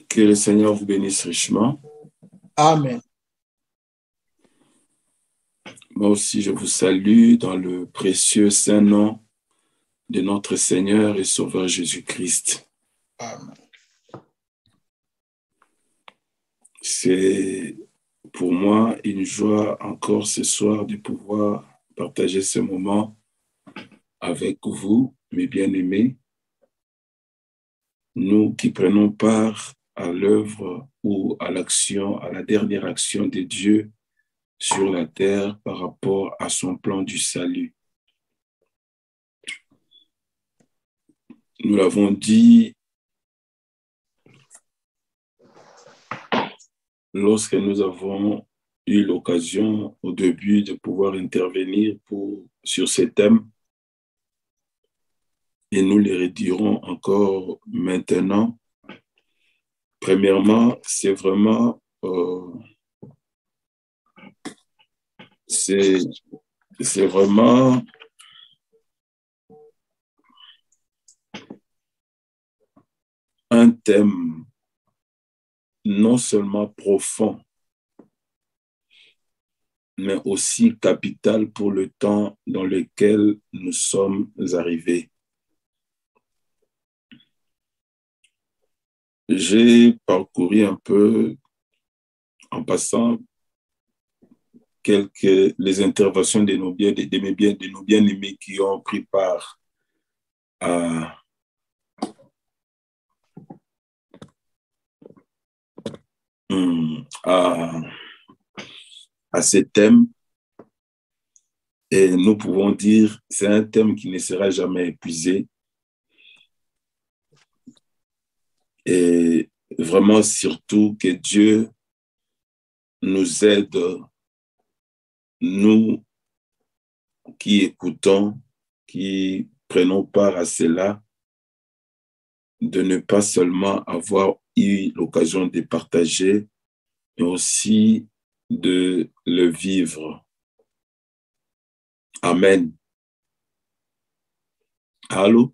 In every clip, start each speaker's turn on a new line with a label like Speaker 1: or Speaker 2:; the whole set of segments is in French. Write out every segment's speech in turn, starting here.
Speaker 1: Que le Seigneur vous bénisse richement.
Speaker 2: Amen.
Speaker 1: Moi aussi, je vous salue dans le précieux saint nom de notre Seigneur et Sauveur Jésus-Christ.
Speaker 2: Amen.
Speaker 1: C'est pour moi une joie encore ce soir de pouvoir partager ce moment avec vous, mes bien-aimés, nous qui prenons part à l'œuvre ou à l'action, à la dernière action de Dieu sur la terre par rapport à son plan du salut. Nous l'avons dit lorsque nous avons eu l'occasion au début de pouvoir intervenir sur ces thèmes, et nous les redirons encore maintenant. Premièrement, c'est vraiment un thème non seulement profond, mais aussi capital pour le temps dans lequel nous sommes arrivés. J'ai parcouru un peu, en passant, les interventions de nos bien-aimés qui ont pris part à ces thèmes. Et nous pouvons dire que c'est un thème qui ne sera jamais épuisé. Et vraiment, surtout, que Dieu nous aide, nous qui écoutons, qui prenons part à cela, de ne pas seulement avoir eu l'occasion de partager, mais aussi de le vivre. Amen. Allô?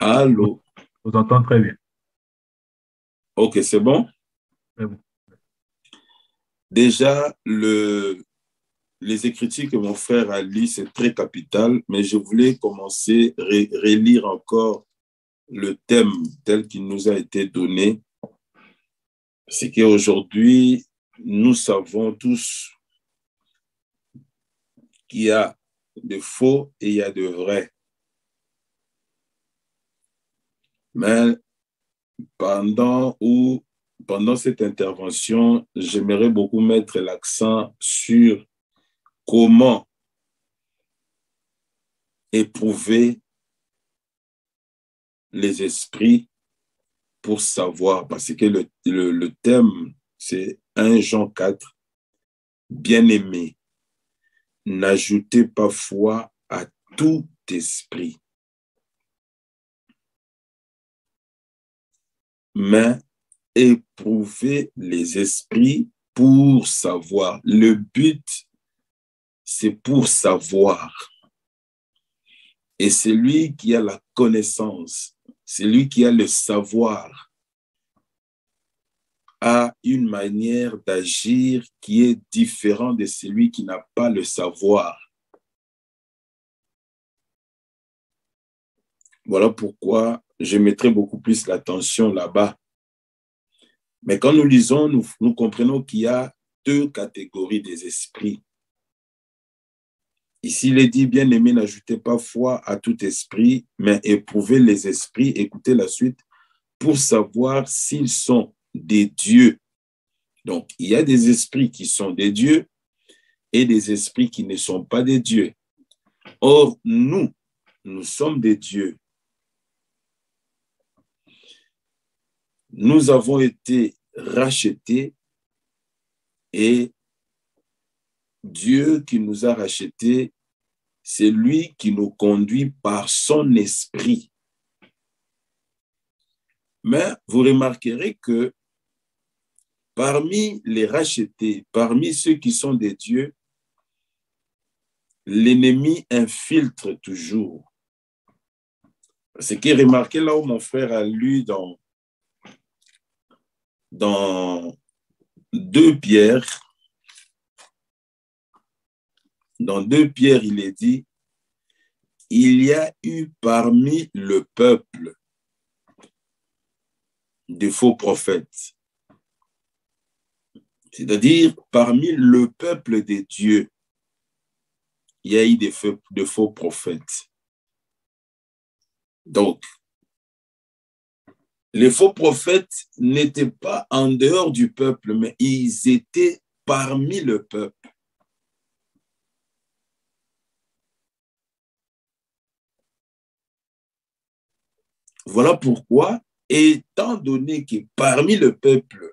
Speaker 1: Allô?
Speaker 3: Je vous entends très bien.
Speaker 1: Ok, c'est bon?
Speaker 3: Très bon.
Speaker 1: Déjà, les écritures que mon frère a lues, c'est très capital, mais je voulais commencer à relire encore le thème tel qu'il nous a été donné. C'est qu'aujourd'hui, nous savons tous qu'il y a de faux et il y a de vrai. Mais pendant cette intervention, j'aimerais beaucoup mettre l'accent sur comment éprouver les esprits pour savoir, parce que le thème, c'est 1 Jean 4, bien-aimé, n'ajoutez pas foi à tout esprit, mais éprouver les esprits pour savoir. Le but, c'est pour savoir. Et celui qui a la connaissance, celui qui a le savoir, a une manière d'agir qui est différente de celui qui n'a pas le savoir. Voilà pourquoi je mettrai beaucoup plus l'attention là-bas. Mais quand nous lisons, nous comprenons qu'il y a 2 catégories des esprits. Ici, il est dit, bien-aimé, n'ajoutez pas foi à tout esprit, mais éprouvez les esprits, écoutez la suite, pour savoir s'ils sont des dieux. Donc, il y a des esprits qui sont des dieux et des esprits qui ne sont pas des dieux. Or, nous sommes des dieux. Nous avons été rachetés et Dieu qui nous a rachetés, c'est lui qui nous conduit par son esprit. Mais vous remarquerez que parmi les rachetés, parmi ceux qui sont des dieux, l'ennemi infiltre toujours. Ce qui est remarqué là où mon frère a lu dans dans 2 Pierre, il est dit, il y a eu parmi le peuple des faux prophètes. C'est-à-dire, parmi le peuple des dieux, il y a eu de faux prophètes. Donc, les faux prophètes n'étaient pas en dehors du peuple, mais ils étaient parmi le peuple. Voilà pourquoi, étant donné que parmi le peuple,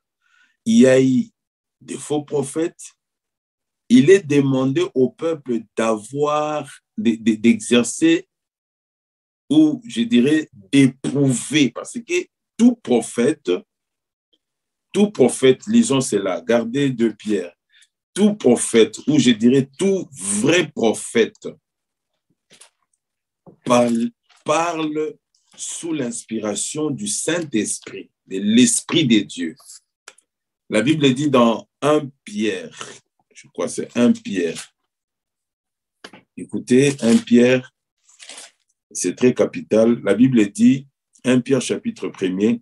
Speaker 1: il y a eu des faux prophètes, il est demandé au peuple d'exercer, ou je dirais d'éprouver, parce que tout prophète, lisons cela, gardez 2 Pierre, tout prophète, ou je dirais tout vrai prophète, parle sous l'inspiration du Saint-Esprit, de l'Esprit de Dieu. La Bible dit dans 1 Pierre, je crois que c'est 1 Pierre. Écoutez, 1 Pierre, c'est très capital. La Bible dit, 1 Pierre chapitre 1er,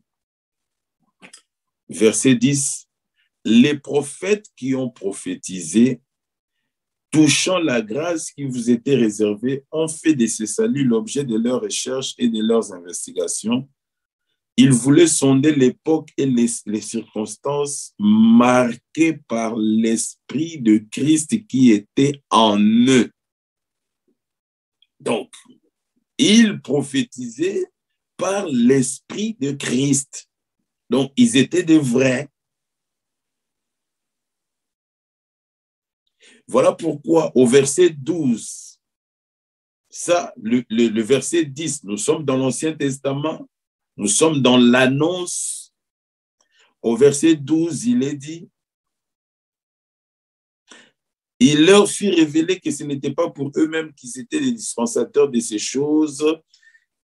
Speaker 1: verset 10, les prophètes qui ont prophétisé, touchant la grâce qui vous était réservée, ont fait de ce salut l'objet de leurs recherches et de leurs investigations. Ils voulaient sonder l'époque et les circonstances marquées par l'Esprit de Christ qui était en eux. Donc, ils prophétisaient par l'Esprit de Christ. Donc, ils étaient des vrais. Voilà pourquoi au verset 12, le verset 10, nous sommes dans l'Ancien Testament, nous sommes dans l'annonce. Au verset 12, il est dit, il leur fit révéler que ce n'était pas pour eux-mêmes qu'ils étaient les dispensateurs de ces choses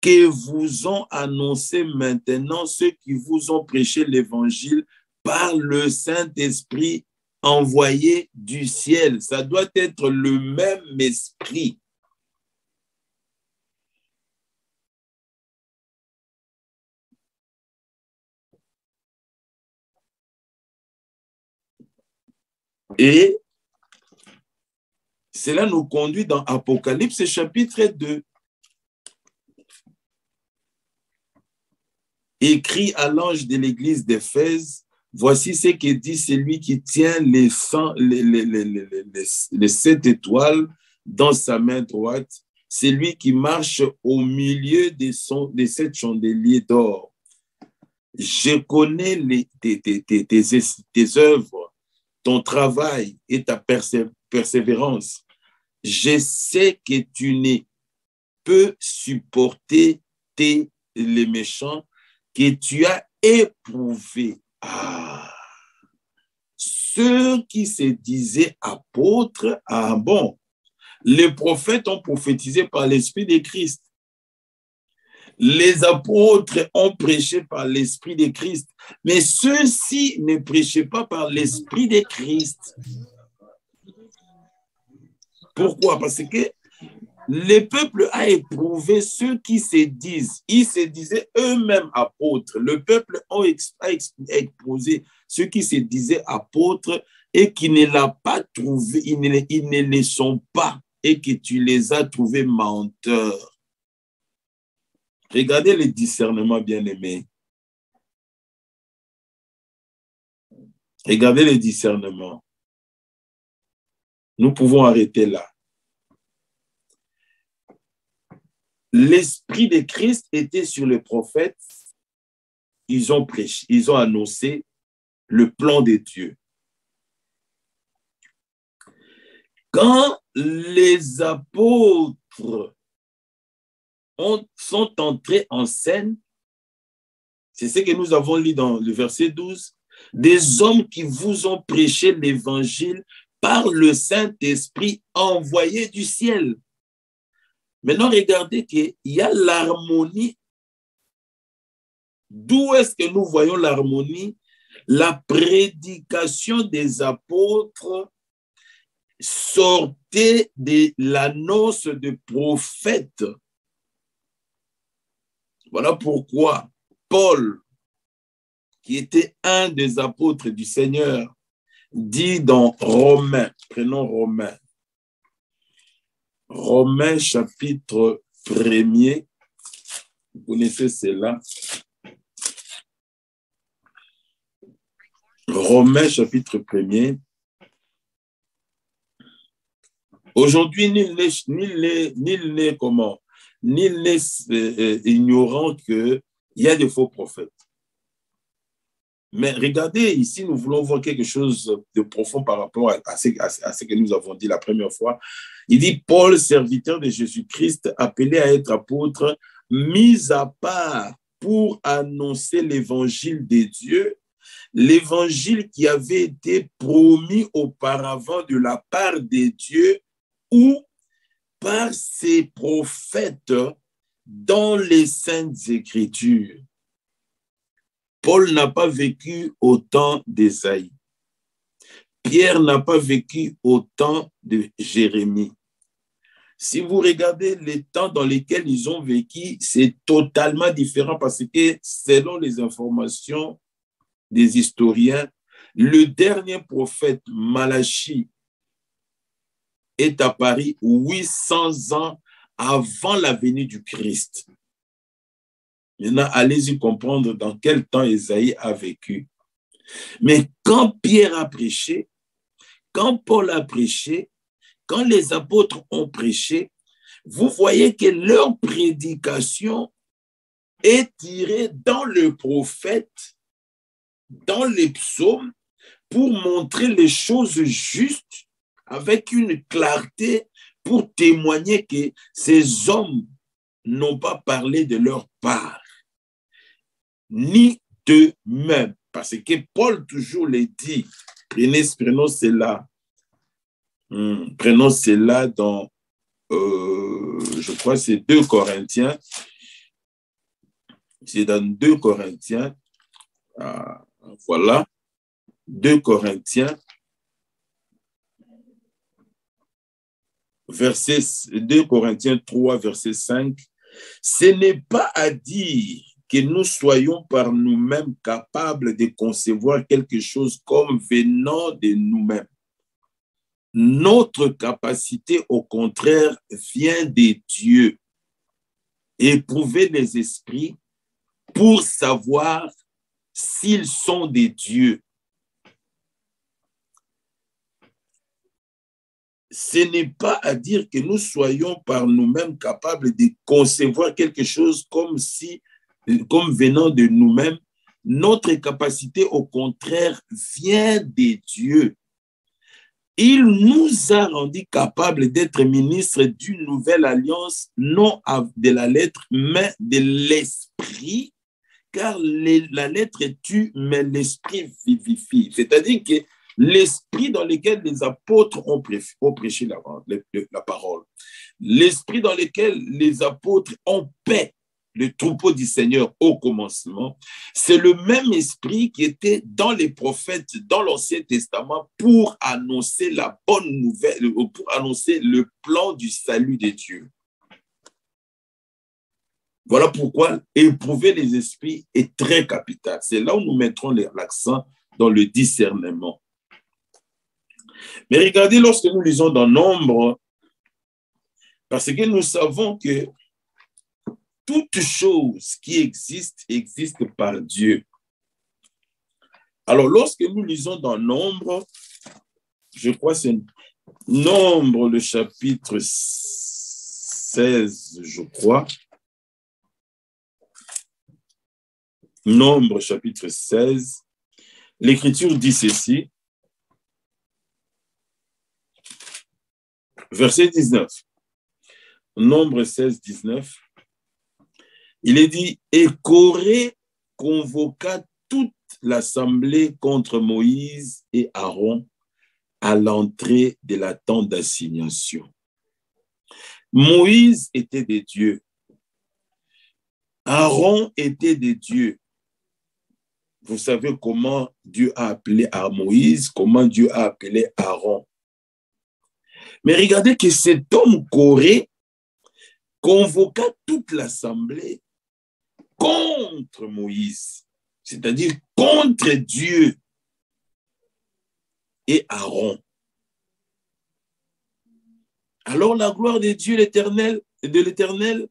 Speaker 1: que vous ont annoncé maintenant ceux qui vous ont prêché l'évangile par le Saint-Esprit envoyé du ciel. Ça doit être le même esprit. Et cela nous conduit dans Apocalypse chapitre 2. Écrit à l'ange de l'église d'Éphèse, voici ce que dit celui qui tient les 7 étoiles dans sa main droite, celui qui marche au milieu des 7 chandeliers d'or. Je connais tes œuvres, ton travail et ta persévérance. Je sais que tu ne peux supporter les méchants, que tu as éprouvé ceux qui se disaient apôtres. Bon, les prophètes ont prophétisé par l'Esprit de Christ. Les apôtres ont prêché par l'Esprit de Christ, mais ceux-ci ne prêchaient pas par l'Esprit de Christ. Pourquoi? Parce que le peuple a éprouvé ceux qui se disent, ils se disaient eux-mêmes apôtres. Le peuple a exposé ceux qui se disaient apôtres et qui ne l'ont pas trouvé, ils ne les sont pas et que tu les as trouvés menteurs. Regardez le discernement, bien-aimé. Regardez le discernement. Nous pouvons arrêter là. L'Esprit de Christ était sur les prophètes. Ils ont prêché, ils ont annoncé le plan de Dieu. Quand les apôtres sont entrés en scène, c'est ce que nous avons lu dans le verset 12, des hommes qui vous ont prêché l'évangile par le Saint-Esprit envoyé du ciel. Maintenant, regardez qu'il y a l'harmonie. D'où est-ce que nous voyons l'harmonie? La prédication des apôtres sortait de l'annonce de prophètes. Voilà pourquoi Paul, qui était un des apôtres du Seigneur, dit dans Romains, prenons Romains, Romains chapitre 1er, vous connaissez cela, Romains chapitre 1er, aujourd'hui, nul n'est ignorant qu'il y a des faux prophètes. Mais regardez, ici, nous voulons voir quelque chose de profond par rapport à ce que nous avons dit la première fois. Il dit, Paul, serviteur de Jésus-Christ, appelé à être apôtre, mis à part pour annoncer l'évangile de Dieu, l'évangile qui avait été promis auparavant de la part de Dieu ou par ses prophètes dans les Saintes Écritures. Paul n'a pas vécu au temps d'Ésaïe. Pierre n'a pas vécu au temps de Jérémie. Si vous regardez les temps dans lesquels ils ont vécu, c'est totalement différent parce que selon les informations des historiens, le dernier prophète Malachie est apparu 800 ans avant la venue du Christ. Maintenant, allez-y comprendre dans quel temps Ésaïe a vécu. Mais quand Pierre a prêché, quand Paul a prêché, quand les apôtres ont prêché, vous voyez que leur prédication est tirée dans le prophète, dans les psaumes, pour montrer les choses justes avec une clarté, pour témoigner que ces hommes n'ont pas parlé de leur part, ni d'eux-mêmes. Parce que Paul toujours les dit, prenons cela. Prenons cela dans, je crois, c'est 2 Corinthiens. C'est dans 2 Corinthiens. Voilà. 2 Corinthiens. 2 Corinthiens 3, verset 5. Ce n'est pas à dire que nous soyons par nous-mêmes capables de concevoir quelque chose comme venant de nous-mêmes. Notre capacité, au contraire, vient de Dieu. Éprouver les esprits pour savoir s'ils sont des dieux. Ce n'est pas à dire que nous soyons par nous-mêmes capables de concevoir quelque chose comme venant de nous-mêmes. Notre capacité, au contraire, vient de Dieu. Il nous a rendus capables d'être ministres d'une nouvelle alliance, non de la lettre, mais de l'esprit, car la lettre tue, mais l'esprit vivifie. C'est-à-dire que l'esprit dans lequel les apôtres ont prêché la parole, l'esprit dans lequel les apôtres ont paix le troupeau du Seigneur au commencement, c'est le même esprit qui était dans les prophètes, dans l'Ancien Testament, pour annoncer la bonne nouvelle, pour annoncer le plan du salut de Dieu. Voilà pourquoi éprouver les esprits est très capital. C'est là où nous mettrons l'accent dans le discernement. Mais regardez, lorsque nous lisons dans Nombre, parce que nous savons que toute chose qui existe par Dieu. Alors, lorsque nous lisons dans Nombre, je crois que c'est Nombre, le chapitre 16, je crois. Nombre, chapitre 16. L'Écriture dit ceci. Verset 19. Nombre 16, 19. Il est dit, et Corée convoqua toute l'assemblée contre Moïse et Aaron à l'entrée de la tente d'assignation. Moïse était des dieux. Aaron était des dieux. vous savez comment Dieu a appelé à Moïse, comment Dieu a appelé Aaron. Mais regardez que cet homme Corée convoqua toute l'assemblée contre Moïse, c'est-à-dire contre Dieu et Aaron. Alors la gloire de Dieu de l'Éternel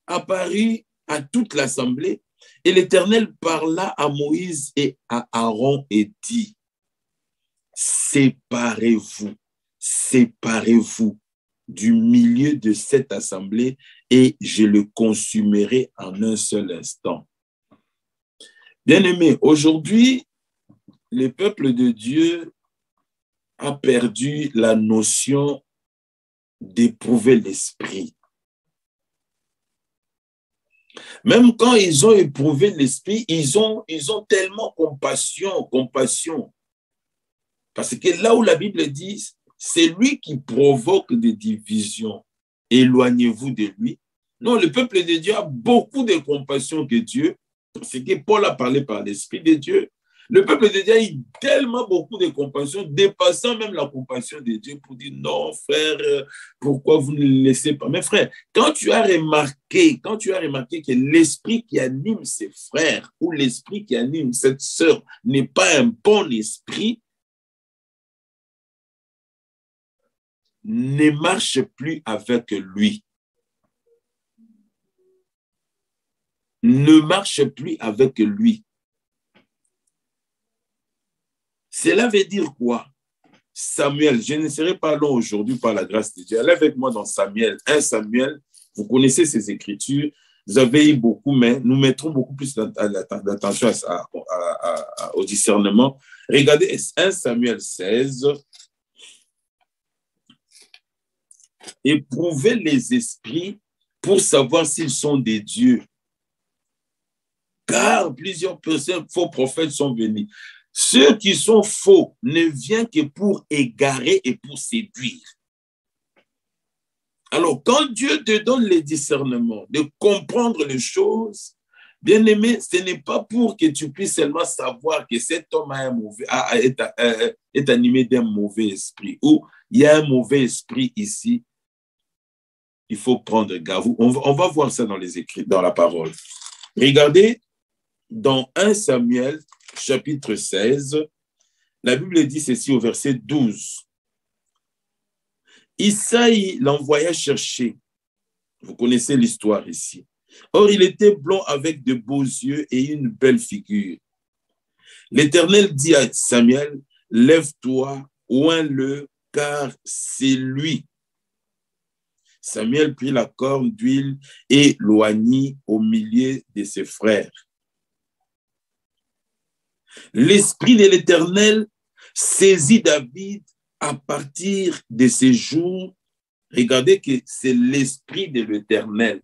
Speaker 1: apparut à toute l'assemblée et l'Éternel parla à Moïse et à Aaron et dit, séparez-vous du milieu de cette assemblée et je le consumerai en un seul instant. Bien-aimés, aujourd'hui, le peuple de Dieu a perdu la notion d'éprouver l'esprit. Même quand ils ont éprouvé l'esprit, ils ont tellement compassion. Parce que là où la Bible dit, c'est lui qui provoque des divisions. Éloignez-vous de lui. Non, le peuple de Dieu a beaucoup de compassion que Dieu. C'est que Paul a parlé par l'Esprit de Dieu. Le peuple de Dieu a eu tellement beaucoup de compassion, dépassant même la compassion de Dieu pour dire non, frère, pourquoi vous ne le laissez pas? Mais frère, quand tu as remarqué que l'esprit qui anime ses frères ou l'esprit qui anime cette sœur n'est pas un bon esprit, ne marche plus avec lui. Ne marche plus avec lui. Cela veut dire quoi? Samuel, je ne serai pas long aujourd'hui par la grâce de Dieu. Allez avec moi dans Samuel, 1 Samuel, vous connaissez ces écritures, vous avez eu beaucoup, mais nous mettrons beaucoup plus d'attention au discernement. Regardez 1 Samuel 16. Éprouvez les esprits pour savoir s'ils sont des dieux. Car plusieurs personnes, faux prophètes sont venus. Ceux qui sont faux ne viennent que pour égarer et pour séduire. Alors, quand Dieu te donne le discernement de comprendre les choses, bien aimé, ce n'est pas pour que tu puisses seulement savoir que cet homme est animé d'un mauvais esprit ou il y a un mauvais esprit ici. Il faut prendre garde. On va voir ça dans les écrits, dans la parole. Regardez, dans 1 Samuel, chapitre 16, la Bible dit ceci au verset 12. Isaïe l'envoya chercher. Vous connaissez l'histoire ici. Or, il était blond avec de beaux yeux et une belle figure. L'Éternel dit à Samuel, lève-toi, oins-le, car c'est lui. Samuel prit la corne d'huile et l'oignit au milieu de ses frères. L'Esprit de l'Éternel saisit David à partir de ces jours. Regardez que c'est l'Esprit de l'Éternel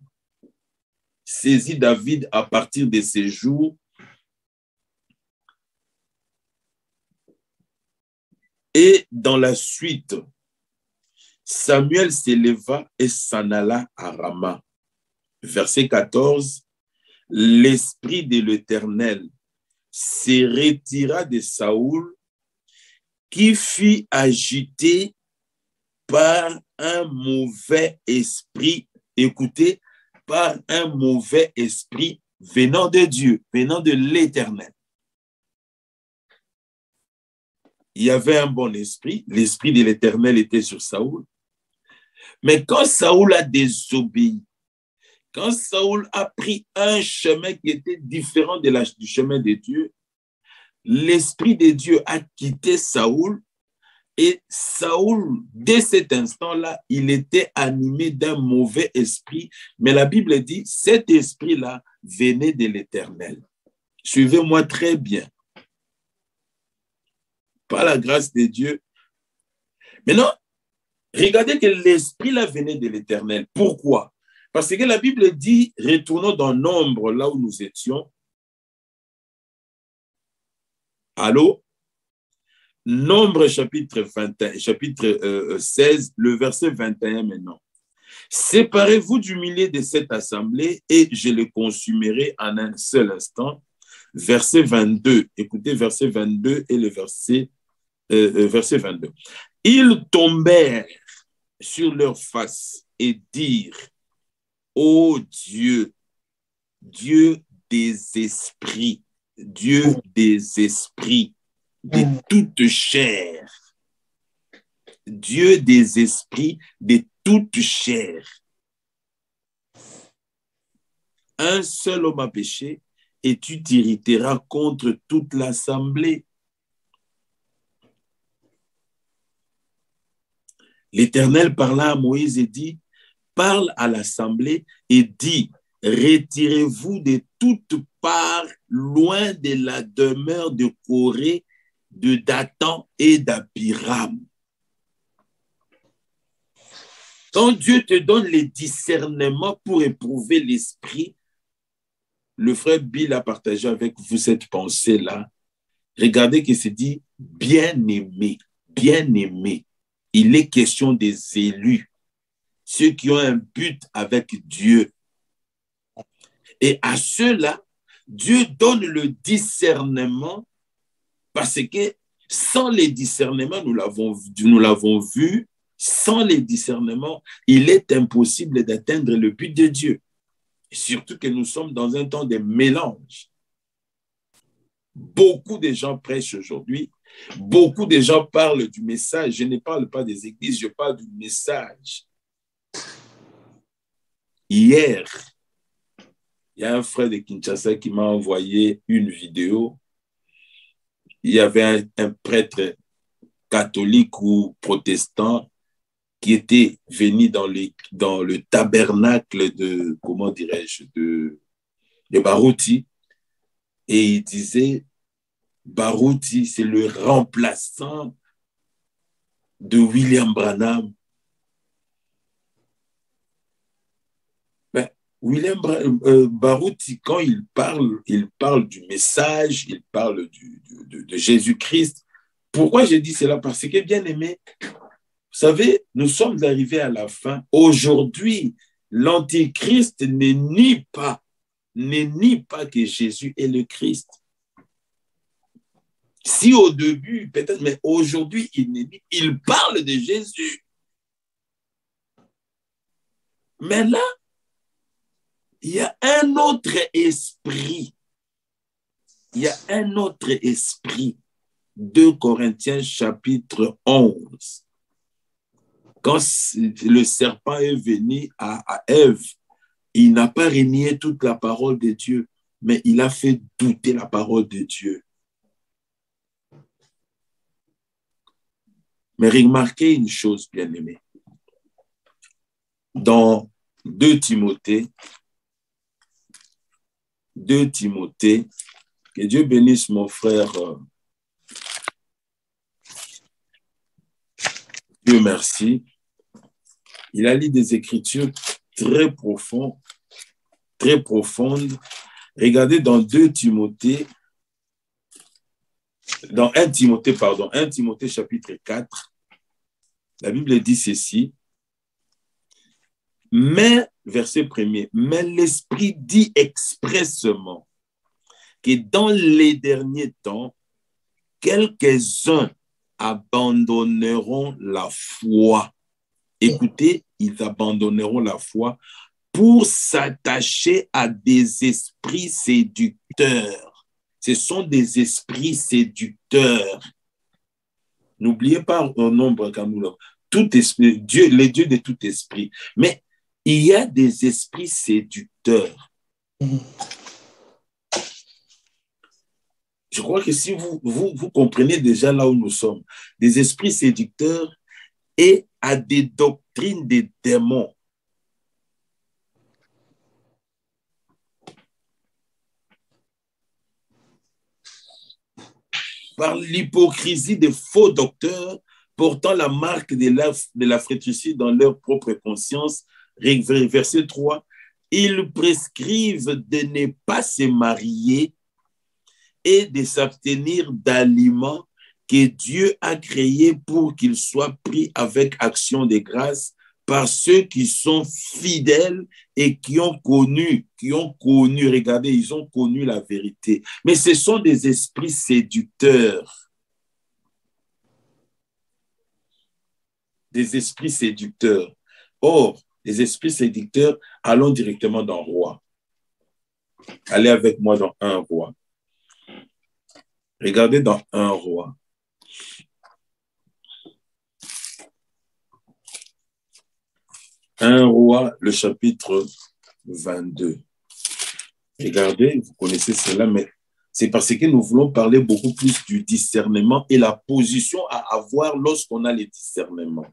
Speaker 1: saisit David à partir de ces jours. Et dans la suite, Samuel s'éleva et s'en alla à Rama. Verset 14, l'Esprit de l'Éternel se retira de Saoul, qui fut agité par un mauvais esprit, écoutez, par un mauvais esprit venant de Dieu, venant de l'Éternel. Il y avait un bon esprit, l'esprit de l'Éternel était sur Saoul, mais quand Saoul a désobéi, quand Saoul a pris un chemin qui était différent du chemin de Dieu, l'Esprit de Dieu a quitté Saoul et Saoul, dès cet instant-là, il était animé d'un mauvais esprit, mais la Bible dit, cet esprit-là venait de l'Éternel. Suivez-moi très bien. Par la grâce de Dieu. Maintenant, regardez que l'esprit-là venait de l'Éternel. Pourquoi? Parce que la Bible dit, retournons dans Nombre, là où nous étions. Allô? Nombre chapitre 16, le verset 21 maintenant. Séparez-vous du milieu de cette assemblée et je le consumerai en un seul instant. verset 22. Écoutez, verset 22 et le verset 22. Ils tombèrent sur leur face et dirent, ô Dieu, Dieu des esprits, Dieu des esprits, de toute chair, Dieu des esprits, de toute chair. Un seul homme a péché et tu t'irriteras contre toute l'assemblée. L'Éternel parla à Moïse et dit, parle à l'assemblée et dit, retirez-vous de toutes parts, loin de la demeure de Corée, de Dathan et d'Abiram. Quand Dieu te donne les discernements pour éprouver l'esprit, le frère Bill a partagé avec vous cette pensée-là. Regardez qu'il se dit bien-aimé, bien-aimé. Il est question des élus, ceux qui ont un but avec Dieu. Et à ceux-là, Dieu donne le discernement parce que sans les discernements, nous l'avons vu, sans les discernements, il est impossible d'atteindre le but de Dieu. Surtout que nous sommes dans un temps de mélange. Beaucoup de gens prêchent aujourd'hui, beaucoup de gens parlent du message. Je ne parle pas des églises, je parle du message. Hier, il y a un frère de Kinshasa qui m'a envoyé une vidéo. Il y avait un prêtre catholique ou protestant qui était venu dans le tabernacle de, comment dirais-je, de Barouti. Et il disait, Barouti, c'est le remplaçant de William Branham. Ben, William Barouti, quand il parle du message, il parle de Jésus-Christ. Pourquoi j'ai dit cela? Parce que, bien aimé, vous savez, nous sommes arrivés à la fin. Aujourd'hui, l'Antichrist ne nie pas que Jésus est le Christ. Si au début, peut-être, mais aujourd'hui, il parle de Jésus. Mais là, il y a un autre esprit. Il y a un autre esprit. 2 Corinthiens chapitre 11. Quand le serpent est venu à Ève, il n'a pas renié toute la parole de Dieu, mais il a fait douter la parole de Dieu. Mais remarquez une chose, bien-aimée. Dans 2 Timothée, que Dieu bénisse mon frère. Dieu merci. Il a lu des écritures très profondes. Regardez dans 1 Timothée chapitre 4, la Bible dit ceci, mais, verset 1er, mais l'Esprit dit expressement que dans les derniers temps, quelques-uns abandonneront la foi. Écoutez, ils abandonneront la foi pour s'attacher à des esprits séducteurs. Ce sont des esprits séducteurs. N'oubliez pas un nombre comme nous, tout esprit, Dieu, les dieux de tout esprit. Mais il y a des esprits séducteurs. Je crois que si vous comprenez déjà là où nous sommes, des esprits séducteurs et à des doctrines des démons. Par l'hypocrisie des faux docteurs portant la marque de la fraîtritude dans leur propre conscience. Verset 3, ils prescrivent de ne pas se marier et de s'abstenir d'aliments que Dieu a créés pour qu'ils soient pris avec action de grâce par ceux qui sont fidèles et qui ont connu, regardez, ils ont connu la vérité. Mais ce sont des esprits séducteurs. Des esprits séducteurs. Or, les esprits séducteurs, allons directement dans Roi. Allez avec moi dans un Roi. Regardez dans un Roi. Un Roi, le chapitre 22. Regardez, vous connaissez cela, mais c'est parce que nous voulons parler beaucoup plus du discernement et la position à avoir lorsqu'on a les discernements.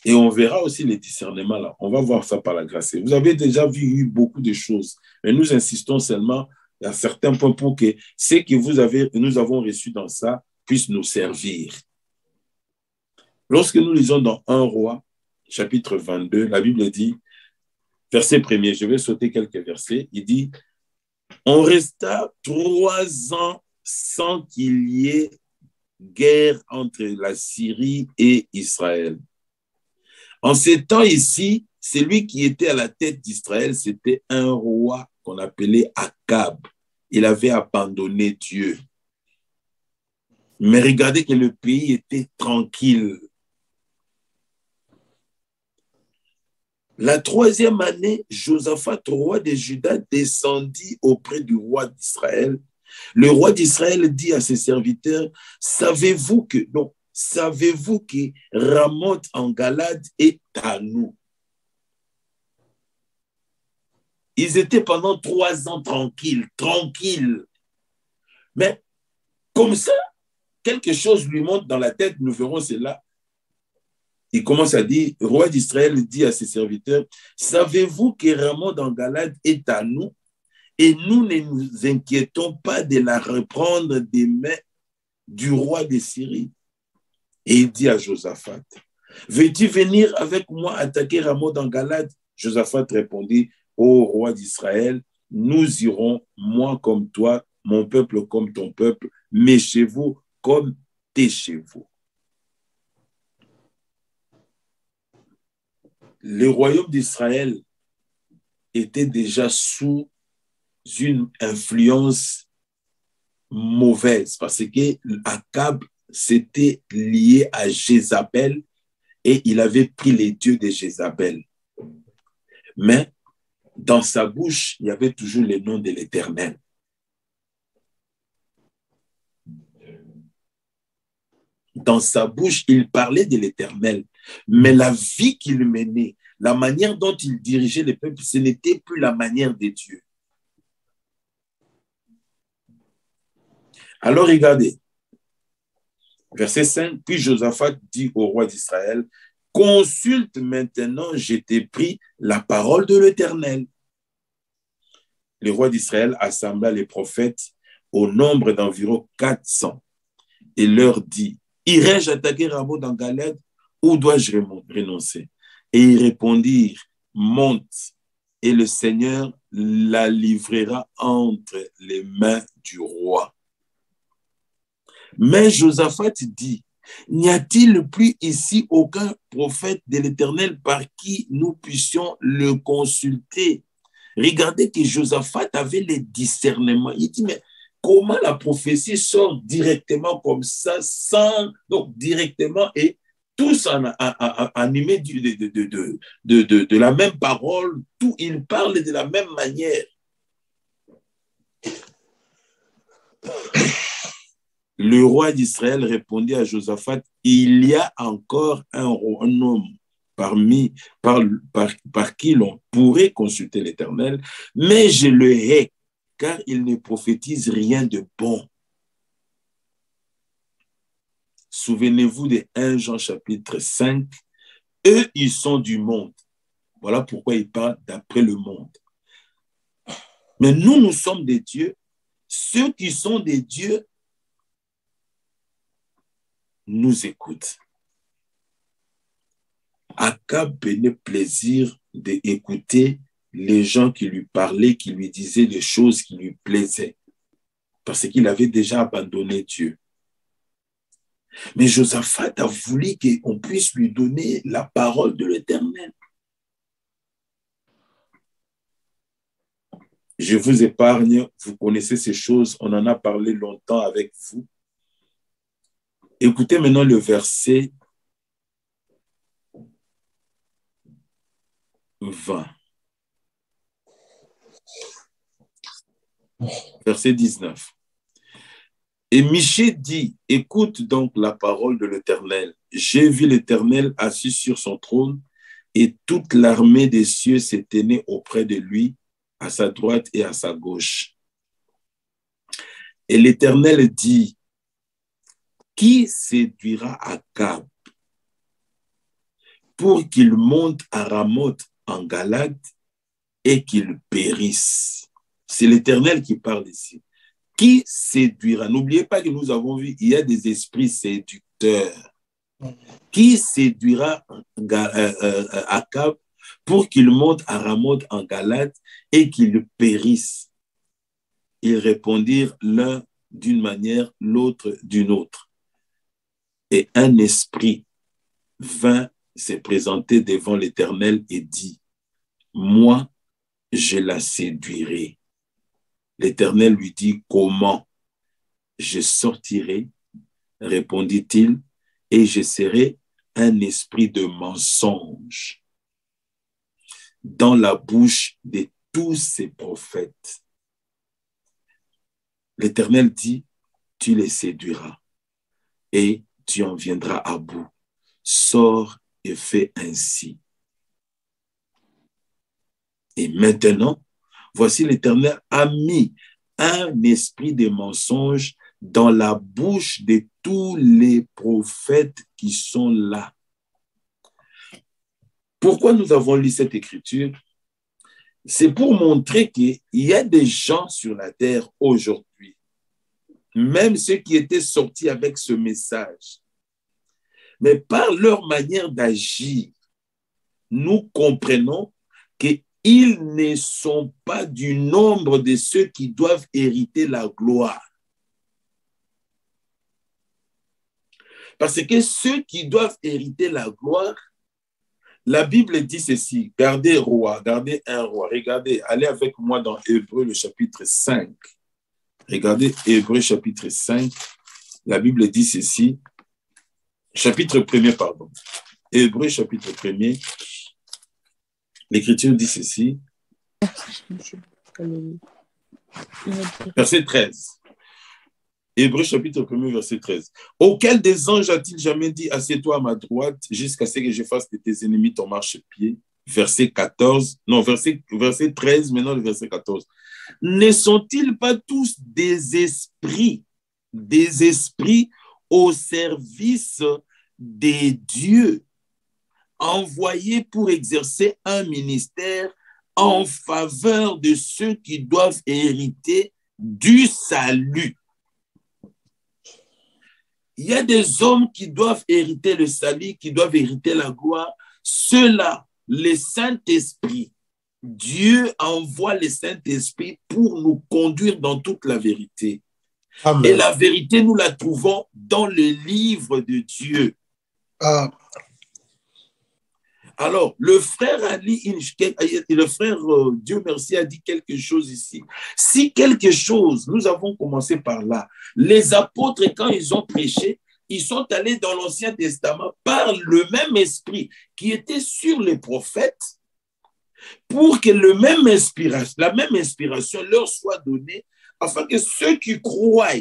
Speaker 1: Et on verra aussi les discernements là. On va voir ça par la grâce. Vous avez déjà vu beaucoup de choses, mais nous insistons seulement à certains points pour que ce que nous avons reçu dans ça puisse nous servir. Lorsque nous lisons dans 1 Roi, chapitre 22, la Bible dit, verset 1er, je vais sauter quelques versets, il dit, on resta 3 ans sans qu'il y ait guerre entre la Syrie et Israël. En ces temps ici, celui qui était à la tête d'Israël, c'était un roi qu'on appelait Akab. Il avait abandonné Dieu. Mais regardez que le pays était tranquille. La 3e année, Josaphat, roi de Juda, descendit auprès du roi d'Israël. Le roi d'Israël dit à ses serviteurs, savez-vous que Ramoth en Galade est à nous? Ils étaient pendant 3 ans tranquilles. Mais comme ça, quelque chose lui monte dans la tête, nous verrons cela. Il commence à dire, le roi d'Israël dit à ses serviteurs, savez-vous que Ramoth en Galade est à nous et nous ne nous inquiétons pas de la reprendre des mains du roi de Syrie? Et il dit à Josaphat, veux-tu venir avec moi attaquer Ramoth en Galade? Josaphat répondit, ô roi d'Israël, nous irons, moi comme toi, mon peuple comme ton peuple, mes chevaux comme tes chevaux. Le royaume d'Israël était déjà sous une influence mauvaise parce que Akab s'était lié à Jézabel et il avait pris les dieux de Jézabel. Mais dans sa bouche, il y avait toujours le nom de l'Éternel. Dans sa bouche, il parlait de l'Éternel. Mais la vie qu'il menait, la manière dont il dirigeait les peuples, ce n'était plus la manière de Dieu. Alors regardez, verset 5, puis Josaphat dit au roi d'Israël, consulte maintenant, je t'ai pris la parole de l'Éternel. Le roi d'Israël assembla les prophètes au nombre d'environ 400 et leur dit, irai-je attaquer Ramoth en Galade ou dois-je renoncer? Et ils répondirent, monte, et le Seigneur la livrera entre les mains du roi. Mais Josaphat dit, n'y a-t-il plus ici aucun prophète de l'Éternel par qui nous puissions le consulter? Regardez que Josaphat avait les discernements. Il dit, mais comment la prophétie sort directement comme ça, donc directement et tous animés de la même parole, tout, ils parlent de la même manière. Le roi d'Israël répondit à Josaphat, il y a encore un homme par qui l'on pourrait consulter l'Éternel, mais je le hais, car il ne prophétise rien de bon. Souvenez-vous de 1 Jean chapitre 5, eux, ils sont du monde. Voilà pourquoi ils parlent d'après le monde. Mais nous, nous sommes des dieux. Ceux qui sont des dieux nous écoutent. Akab prenait plaisir d'écouter les gens qui lui parlaient, qui lui disaient des choses qui lui plaisaient, parce qu'il avait déjà abandonné Dieu. Mais Josaphat a voulu qu'on puisse lui donner la parole de l'Éternel. Je vous épargne, vous connaissez ces choses, on en a parlé longtemps avec vous. Écoutez maintenant le verset 20. Verset 19. Et Michée dit, écoute donc la parole de l'Éternel. J'ai vu l'Éternel assis sur son trône et toute l'armée des cieux s'est tenue auprès de lui, à sa droite et à sa gauche. Et l'Éternel dit, qui séduira Akab pour qu'il monte à Ramoth en Galade et qu'il périsse? C'est l'Éternel qui parle ici. Qui séduira? N'oubliez pas que nous avons vu, il y a des esprits séducteurs. Qui séduira Akab pour qu'il monte à Ramoth en Galade et qu'il périsse? Ils répondirent l'un d'une manière, l'autre d'une autre. Et un esprit vint se présenter devant l'Éternel et dit, moi, je la séduirai. L'Éternel lui dit, comment? Je sortirai, répondit-il, et je serai un esprit de mensonge dans la bouche de tous ces prophètes. L'Éternel dit, tu les séduiras et tu en viendras à bout. Sors et fais ainsi. Et maintenant, voici l'Éternel a mis un esprit de mensonge dans la bouche de tous les prophètes qui sont là. Pourquoi nous avons lu cette écriture? C'est pour montrer qu'il y a des gens sur la terre aujourd'hui, même ceux qui étaient sortis avec ce message, mais par leur manière d'agir, nous comprenons qu'ils ne sont pas du nombre de ceux qui doivent hériter la gloire. Parce que ceux qui doivent hériter la gloire, la Bible dit ceci, gardez un roi, regardez, allez avec moi dans Hébreux le chapitre 5. Regardez Hébreux chapitre 5, la Bible dit ceci, chapitre 1er, pardon. Hébreux chapitre 1er, l'Écriture dit ceci, verset 13. Hébreux chapitre 1er, verset 13. Auquel des anges a-t-il jamais dit, assieds-toi à ma droite jusqu'à ce que je fasse de tes ennemis ton marchepied? Verset 14, non, verset 13, maintenant le verset 14. Ne sont-ils pas tous des esprits au service des dieux, envoyés pour exercer un ministère en faveur de ceux qui doivent hériter du salut? Il y a des hommes qui doivent hériter le salut, qui doivent hériter la gloire. Ceux-là, le Saint-Esprit, Dieu envoie le Saint-Esprit pour nous conduire dans toute la vérité. Amen. Et la vérité, nous la trouvons dans le livre de Dieu. Alors, le frère Dieu merci, a dit quelque chose ici. Si quelque chose, nous avons commencé par là, les apôtres, quand ils ont prêché, ils sont allés dans l'Ancien Testament par le même esprit qui était sur les prophètes pour que la même inspiration leur soit donnée afin que ceux qui croient,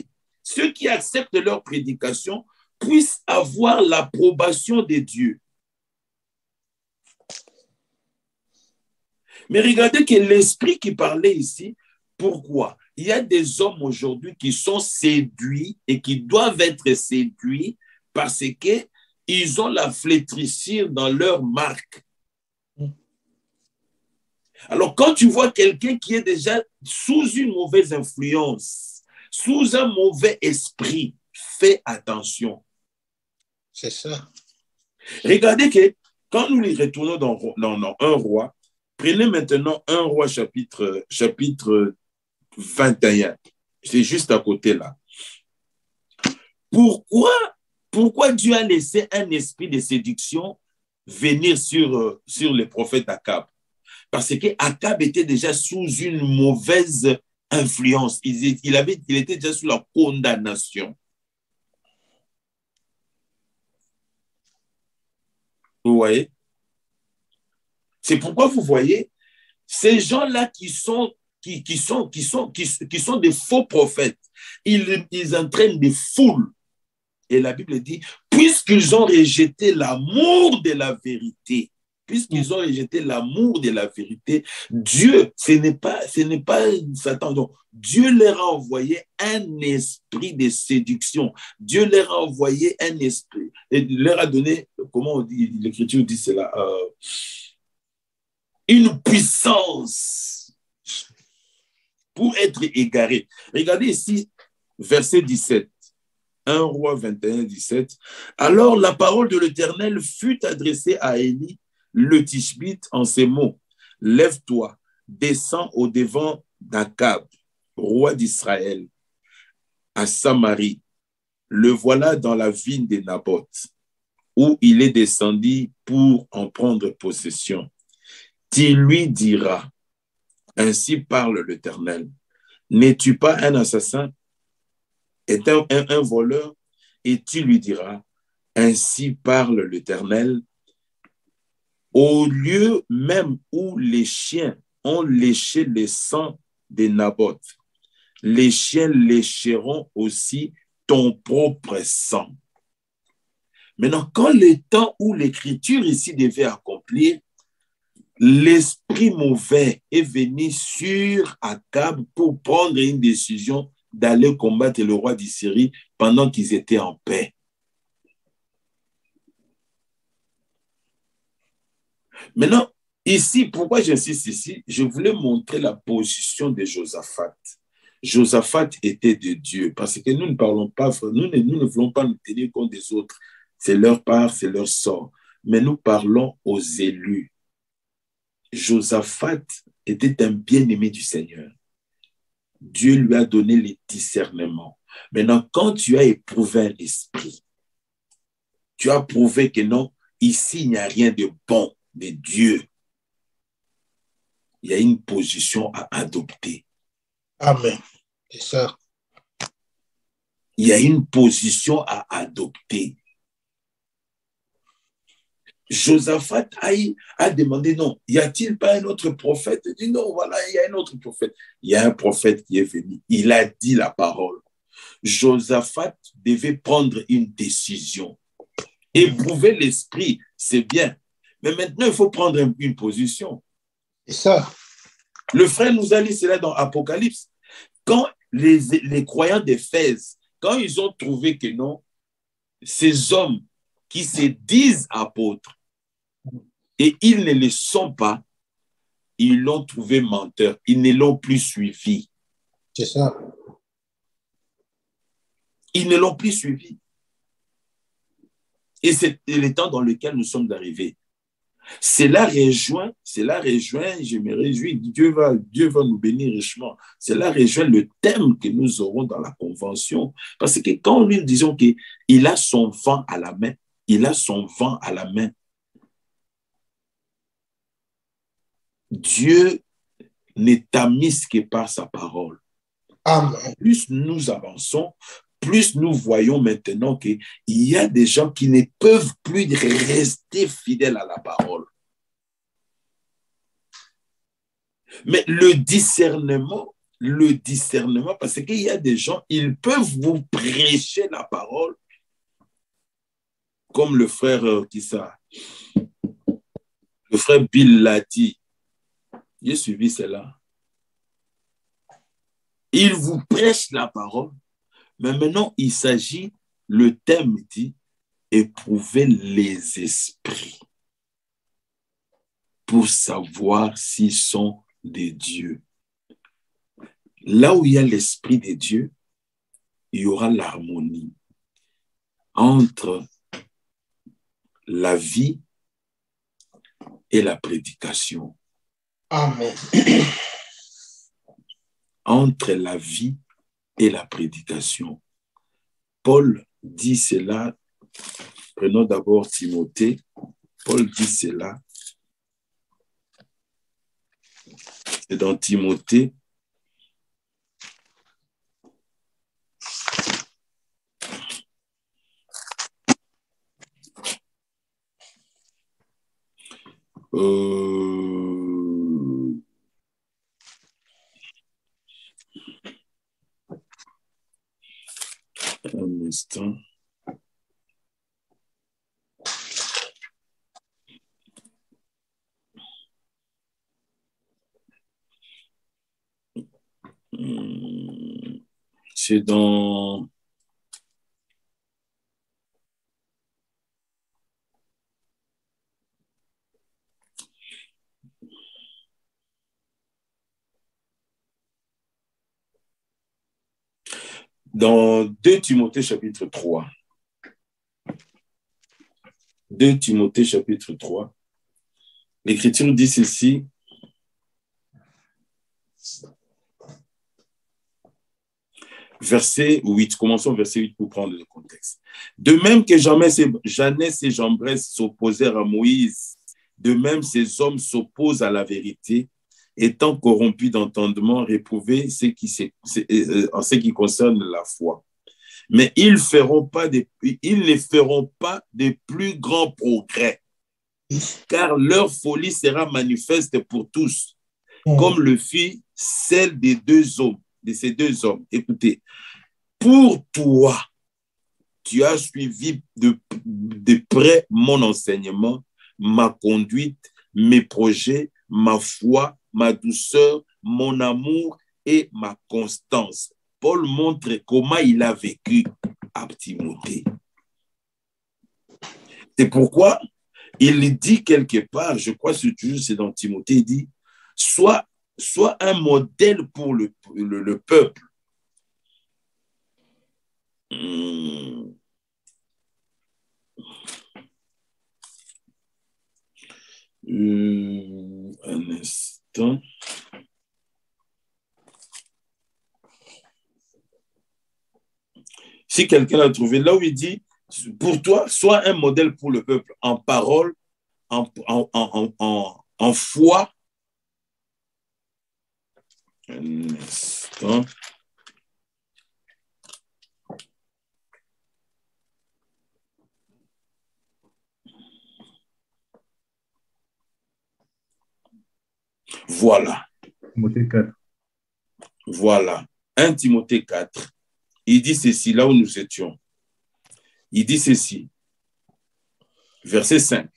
Speaker 1: ceux qui acceptent leur prédication puissent avoir l'approbation de Dieu. Mais regardez que l'esprit qui parlait ici, pourquoi? Il y a des hommes aujourd'hui qui sont séduits et qui doivent être séduits parce qu'ils ont la flétrissure dans leur marque. Alors, quand tu vois quelqu'un qui est déjà sous une mauvaise influence, sous un mauvais esprit, fais attention.
Speaker 2: C'est ça.
Speaker 1: Regardez que quand nous les retournons dans un roi, prenez maintenant un roi chapitre 21. C'est juste à côté là. Pourquoi Pourquoi Dieu a laissé un esprit de séduction venir sur les prophètes Akab? Parce que Akab était déjà sous une mauvaise influence. Il était déjà sous la condamnation. Vous voyez? C'est pourquoi vous voyez, ces gens-là qui sont des faux prophètes, ils entraînent des foules. Et la Bible dit, puisqu'ils ont rejeté l'amour de la vérité, Dieu, ce n'est pas Satan. Donc, Dieu leur a envoyé un esprit de séduction. Dieu leur a envoyé un esprit. Et leur a donné, comment on dit, l'Écriture dit cela, une puissance pour être égaré. Regardez ici, verset 17. 1 Roi 21, 17. Alors la parole de l'Éternel fut adressée à Élie, le Tishbite, en ces mots. Lève-toi, descends au-devant d'Akab, roi d'Israël, à Samarie. Le voilà dans la vigne de Naboth, où il est descendu pour en prendre possession. Tu lui diras, ainsi parle l'Éternel, n'es-tu pas un assassin? Est un voleur? Et tu lui diras, ainsi parle l'Éternel, au lieu même où les chiens ont léché le sang de Naboth, les chiens lécheront aussi ton propre sang. Maintenant, quand le temps où l'écriture ici devait accomplir, l'esprit mauvais est venu sur Akab pour prendre une décision d'aller combattre le roi d'Israël pendant qu'ils étaient en paix. Maintenant, ici, pourquoi j'insiste ici? Je voulais montrer la position de Josaphat. Josaphat était de Dieu, parce que nous ne parlons pas, nous ne voulons pas nous tenir compte des autres. C'est leur part, c'est leur sort. Mais nous parlons aux élus. Josaphat était un bien-aimé du Seigneur. Dieu lui a donné les discernements. Maintenant, quand tu as éprouvé un esprit, tu as prouvé que non, ici, il n'y a rien de bon de Dieu. Il y a une position à adopter.
Speaker 2: Amen. C'est ça.
Speaker 1: Il y a une position à adopter. Josaphat a demandé, non, y a-t-il pas un autre prophète? Il dit, non, voilà, il y a un autre prophète. Il y a un prophète qui est venu. Il a dit la parole. Josaphat devait prendre une décision. Éprouver l'esprit, c'est bien. Mais maintenant, il faut prendre une position.
Speaker 2: C'est ça.
Speaker 1: Le frère nous a dit cela dans Apocalypse. Quand les croyants d'Éphèse, quand ils ont trouvé que non, ces hommes qui se disent apôtres et ils ne le sont pas, ils l'ont trouvé menteur. Ils ne l'ont plus suivi.
Speaker 2: C'est ça.
Speaker 1: Ils ne l'ont plus suivi. Et c'est le temps dans lequel nous sommes arrivés. Cela rejoint, je me réjouis, Dieu va nous bénir richement. Cela rejoint le thème que nous aurons dans la convention. Parce que quand nous disons qu'il a son vent à la main, il a son vent à la main. Dieu n'est amis que par sa parole.
Speaker 2: Amen.
Speaker 1: Plus nous avançons, plus nous voyons maintenant qu'il y a des gens qui ne peuvent plus rester fidèles à la parole. Mais le discernement, parce qu'il y a des gens, ils peuvent vous prêcher la parole, comme le frère le frère Bill l'a dit. J'ai suivi cela. Il vous prêche la parole, mais maintenant, il s'agit, le thème dit, éprouver les esprits pour savoir s'ils sont des dieux. Là où il y a l'esprit de Dieu, il y aura l'harmonie entre la vie et la prédication.
Speaker 2: Amen.
Speaker 1: Entre la vie et la prédication. Paul dit cela Prenons d'abord Timothée. Paul dit cela. C'est dans Timothée. Un instant. C'est dans... Dans 2 Timothée chapitre 3. 2 Timothée chapitre 3. L'Écriture dit ceci. Verset 8. Commençons verset 8 pour prendre le contexte. De même que Janès et Jambres s'opposèrent à Moïse, de même ces hommes s'opposent à la vérité, étant corrompus d'entendement, réprouvés en ce qui concerne la foi. Mais ils ne feront pas de plus grands progrès, car leur folie sera manifeste pour tous, comme le fit celle de ces deux hommes. Écoutez, pour toi, tu as suivi de près mon enseignement, ma conduite, mes projets, ma foi, ma douceur, mon amour et ma constance. Paul montre comment il a vécu à Timothée. C'est pourquoi il dit quelque part, je crois que c'est dans Timothée, il dit, sois un modèle pour le peuple. Un instant. Si quelqu'un l'a trouvé, là où il dit, pour toi, sois un modèle pour le peuple, en parole, en foi. Un instant. Voilà.
Speaker 3: Timothée 4.
Speaker 1: Voilà. 1 Timothée 4. Il dit ceci, là où nous étions. Il dit ceci. Verset 5.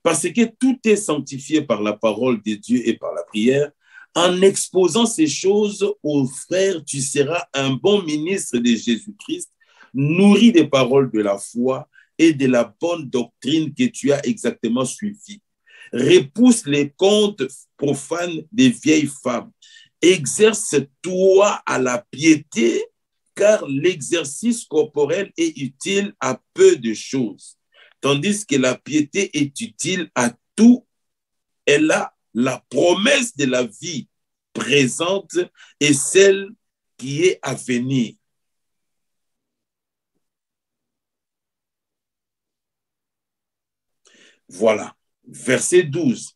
Speaker 1: Parce que tout est sanctifié par la parole de Dieu et par la prière. En exposant ces choses aux frères, tu seras un bon ministre de Jésus-Christ, nourri des paroles de la foi et de la bonne doctrine que tu as exactement suivie. Repousse les contes profanes des vieilles femmes. Exerce-toi à la piété, car l'exercice corporel est utile à peu de choses, tandis que la piété est utile à tout. Elle a la promesse de la vie présente et celle qui est à venir. Voilà. Verset 12.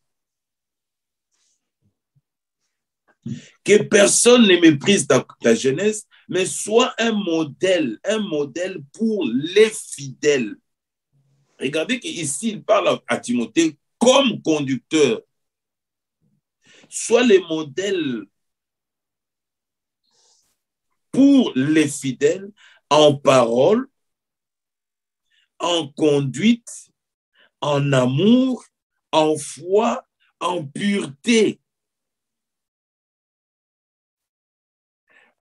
Speaker 1: Que personne ne méprise ta jeunesse, mais sois un modèle pour les fidèles. Regardez qu'ici, il parle à Timothée comme conducteur. Sois le modèle pour les fidèles en parole, en conduite, en amour, en foi, en pureté.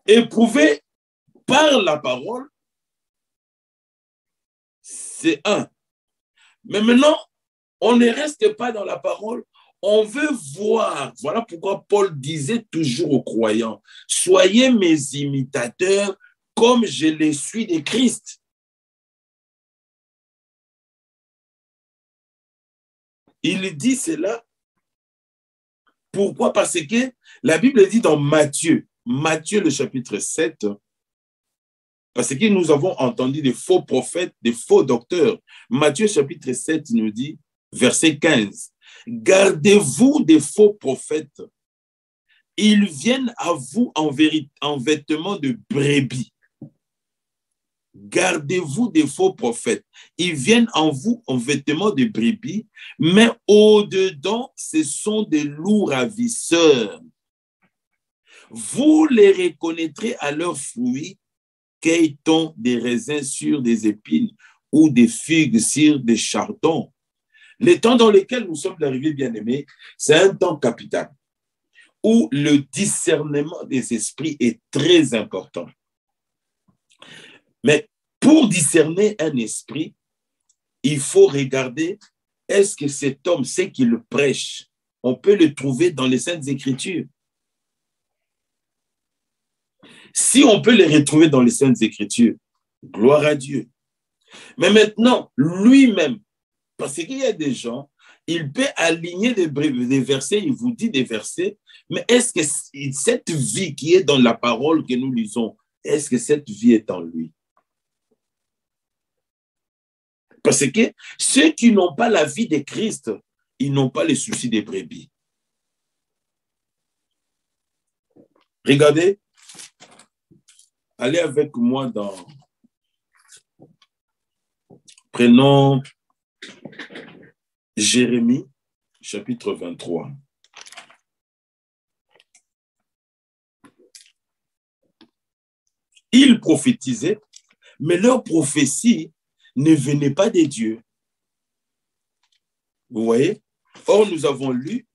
Speaker 1: Éprouvé par la parole, c'est un. Mais maintenant, on ne reste pas dans la parole, on veut voir. Voilà pourquoi Paul disait toujours aux croyants, soyez mes imitateurs comme je les suis de Christ. Il dit cela. Pourquoi? Parce que la Bible dit dans Matthieu le chapitre 7, Parce que nous avons entendu des faux prophètes, des faux docteurs. Matthieu chapitre 7 nous dit, verset 15, « Gardez-vous des faux prophètes. Ils viennent à vous en vêtements de brebis. » Gardez-vous des faux prophètes. Ils viennent en vous en vêtements de brebis, mais au-dedans, ce sont des loups ravisseurs. Vous les reconnaîtrez à leurs fruits. Cueille-t-on des raisins sur des épines ou des figues sur des chardons? Les temps dans lesquels nous sommes arrivés, bien-aimés, c'est un temps capital où le discernement des esprits est très important. Mais pour discerner un esprit, il faut regarder, est-ce que cet homme sait qu'il prêche? On peut le trouver dans les Saintes Écritures. Si on peut les retrouver dans les Saintes Écritures, gloire à Dieu. Mais maintenant, lui-même, parce qu'il y a des gens, il peut aligner des versets, il vous dit des versets, mais est-ce que cette vie qui est dans la parole que nous lisons, est-ce que cette vie est en lui? Parce que ceux qui n'ont pas la vie de Christ, ils n'ont pas les soucis des brebis. Regardez, allez avec moi dans... Prenons Jérémie, chapitre 23. Ils prophétisaient, mais leur prophétie ne venait pas des dieux. Vous voyez? Or, nous avons lu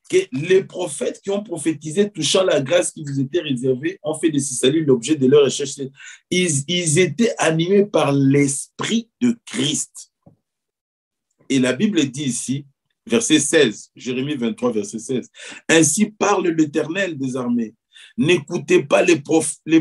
Speaker 1: que les prophètes qui ont prophétisé touchant la grâce qui vous était réservée ont fait de ce salut l'objet de leur recherche. Ils étaient animés par l'Esprit de Christ. Et la Bible dit ici, verset 16, Jérémie 23, verset 16, « Ainsi parle l'Éternel des armées. N'écoutez pas les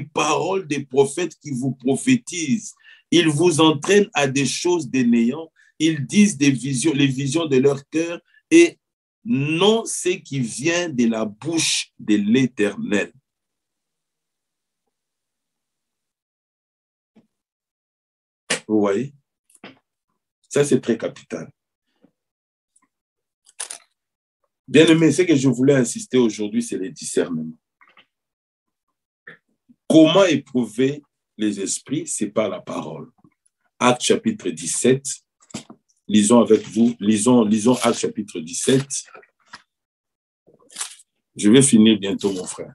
Speaker 1: paroles des prophètes qui vous prophétisent. Ils vous entraînent à des choses des néants. Ils disent les visions de leur cœur et non ce qui vient de la bouche de l'Éternel. » Vous voyez? Ça, c'est très capital. Bien aimé, ce que je voulais insister aujourd'hui, c'est le discernement. Comment éprouver les esprits? C'est par la parole. Actes chapitre 17. Lisons avec vous. Lisons Actes chapitre 17. Je vais finir bientôt, mon frère.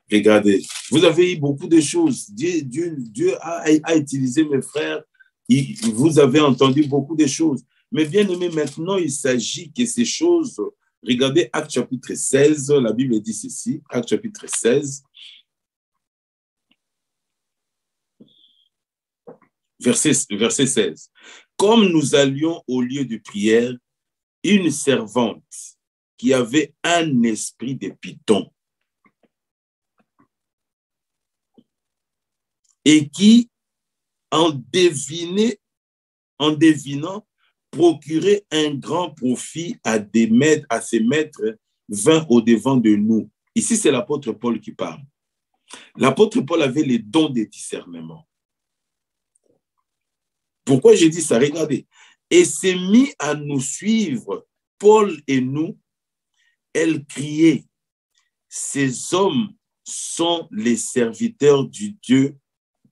Speaker 1: Regardez, vous avez eu beaucoup de choses. Dieu a utilisé mes frères. Vous avez entendu beaucoup de choses. Mais bien aimé, maintenant, il s'agit que ces choses... Regardez Actes chapitre 16, la Bible dit ceci, Actes chapitre 16, verset 16. « Comme nous allions au lieu de prière, une servante qui avait un esprit de python et qui, en devinant, procurer un grand profit à ses maîtres, vint au-devant de nous. » Ici, c'est l'apôtre Paul qui parle. L'apôtre Paul avait les dons de discernement. Pourquoi j'ai dit ça? Regardez. Et s'est mis à nous suivre, Paul et nous. Elle criait, « Ces hommes sont les serviteurs du Dieu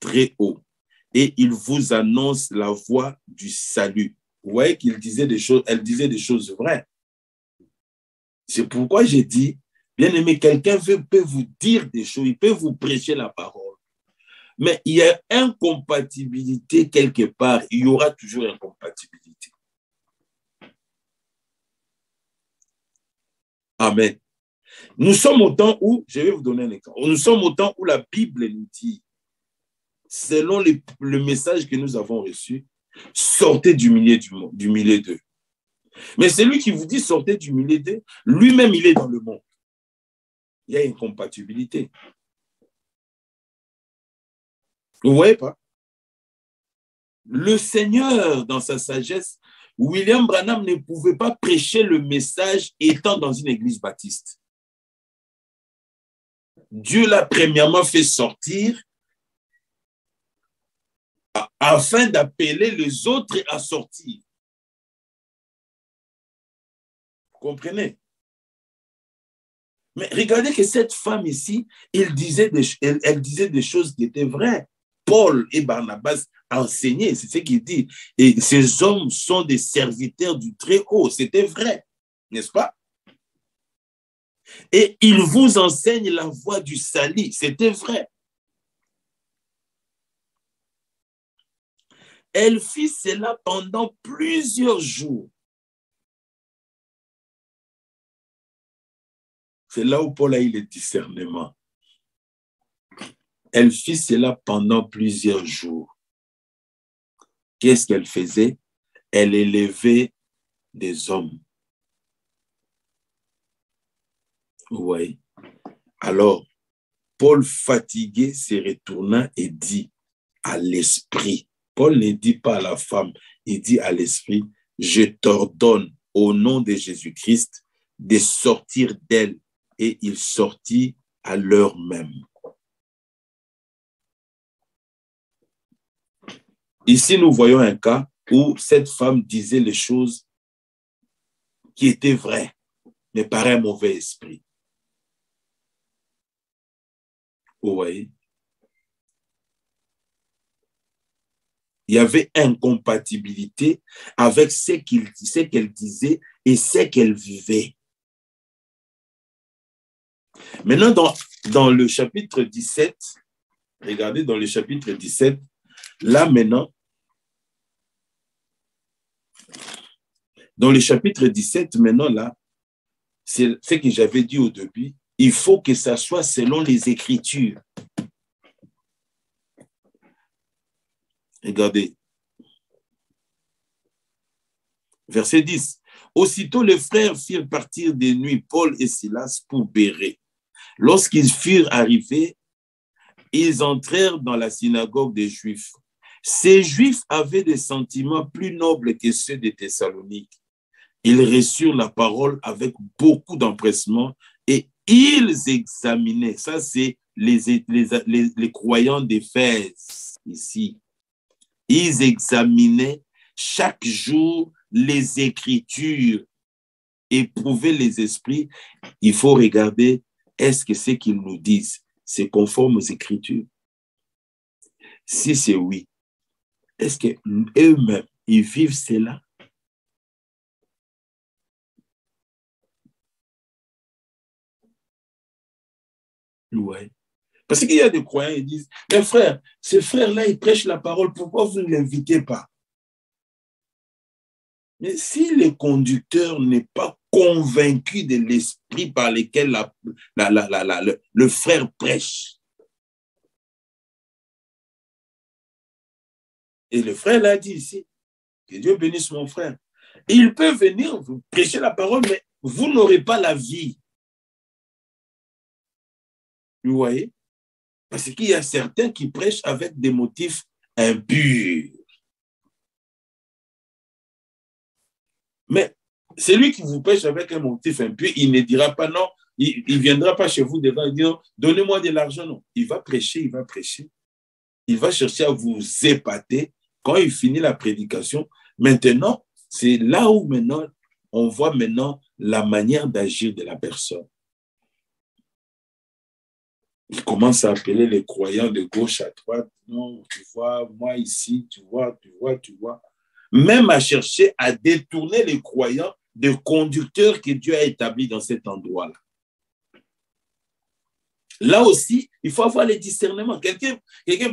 Speaker 1: très haut, et ils vous annoncent la voie du salut. » Vous voyez qu'elle disait des choses vraies. C'est pourquoi j'ai dit, bien aimé, quelqu'un peut vous dire des choses, il peut vous prêcher la parole. Mais il y a incompatibilité quelque part, il y aura toujours incompatibilité. Amen. Nous sommes au temps où, je vais vous donner un exemple, nous sommes au temps où la Bible nous dit, selon le message que nous avons reçu, sortez du milieu d'eux. Mais celui qui vous dit sortez du milieu d'eux, lui-même, il est dans le monde. Il y a une incompatibilité. Vous ne voyez pas? Le Seigneur, dans sa sagesse, William Branham ne pouvait pas prêcher le message étant dans une église baptiste. Dieu l'a premièrement fait sortir afin d'appeler les autres à sortir. Vous comprenez? Mais regardez que cette femme ici, elle disait des choses qui étaient vraies. Paul et Barnabas enseignaient, c'est ce qu'il dit. Et ces hommes sont des serviteurs du Très-Haut. C'était vrai, n'est-ce pas? Et ils vous enseignent la voie du salut. C'était vrai. Elle fit cela pendant plusieurs jours. C'est là où Paul a eu le discernement. Elle fit cela pendant plusieurs jours. Qu'est-ce qu'elle faisait? Elle élevait des hommes. Oui. Alors, Paul, fatigué, se retourna et dit à l'esprit. Paul ne dit pas à la femme, il dit à l'esprit, je t'ordonne au nom de Jésus-Christ de sortir d'elle. Et il sortit à l'heure même. Ici, nous voyons un cas où cette femme disait les choses qui étaient vraies, mais par un mauvais esprit. Vous voyez? Il y avait incompatibilité avec ce qu'elle disait et ce qu'elle vivait. Maintenant, dans le chapitre 17, regardez dans le chapitre 17, là maintenant, dans le chapitre 17, maintenant là, c'est ce que j'avais dit au début, il faut que ça soit selon les Écritures. Regardez. Verset 10. Aussitôt les frères firent partir de nuit Paul et Silas pour Bérée. Lorsqu'ils furent arrivés, ils entrèrent dans la synagogue des Juifs. Ces Juifs avaient des sentiments plus nobles que ceux des Thessaloniques. Ils reçurent la parole avec beaucoup d'empressement et ils examinaient. Ça, c'est les croyants d'Éphèse ici. Ils examinaient chaque jour les Écritures, éprouver les esprits. Il faut regarder, est-ce que ce qu'ils nous disent, c'est conforme aux Écritures? Si c'est oui, est-ce qu'eux-mêmes, ils vivent cela? Ouais. Parce qu'il y a des croyants, ils disent, mais frère, ce frère-là, il prêche la parole, pourquoi vous ne l'invitez pas? Mais si le conducteur n'est pas convaincu de l'esprit par lequel le frère prêche, et le frère l'a dit ici, que Dieu bénisse mon frère, il peut venir vous prêcher la parole, mais vous n'aurez pas la vie. Vous voyez? Parce qu'il y a certains qui prêchent avec des motifs impurs. Mais celui qui vous prêche avec un motif impur, il ne dira pas non, il ne viendra pas chez vous devant et dire donnez-moi de l'argent. Non, il va prêcher, il va prêcher. Il va chercher à vous épater. Quand il finit la prédication, maintenant, c'est là où maintenant on voit maintenant la manière d'agir de la personne. Il commence à appeler les croyants de gauche à droite. Non, tu vois, moi ici, tu vois. Même à chercher à détourner les croyants des conducteurs que Dieu a établis dans cet endroit-là. Là aussi, il faut avoir les discernements. Quelqu'un